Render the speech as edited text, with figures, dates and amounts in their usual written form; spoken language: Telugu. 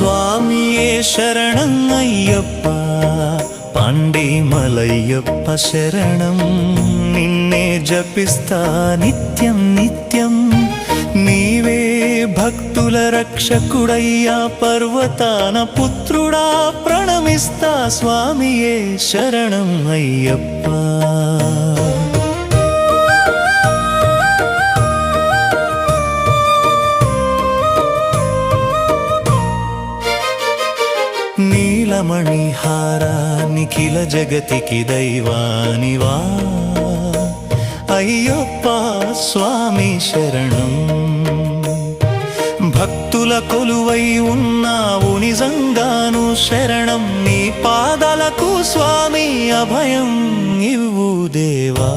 స్వామియే శరణం అయ్యప్ప, పాండే మలయ్యప్ప శరణం. నిన్నే జపిస్తా నిత్యం నిత్యం, నీవే భక్తుల రక్షకుడయ్యా, పర్వతాన పుత్రుడా ప్రణమిస్తా. స్వామియే శరణం అయ్యప్ప. నీలమణిహార నిఖిల జగతికి దైవానివా అయ్యప్ప, స్వామి శరణం. భక్తుల కొలువై ఉన్నావు నిజంగాను శరణం. నీ పాదాలకు స్వామి అభయం ఇవ్వు దేవా.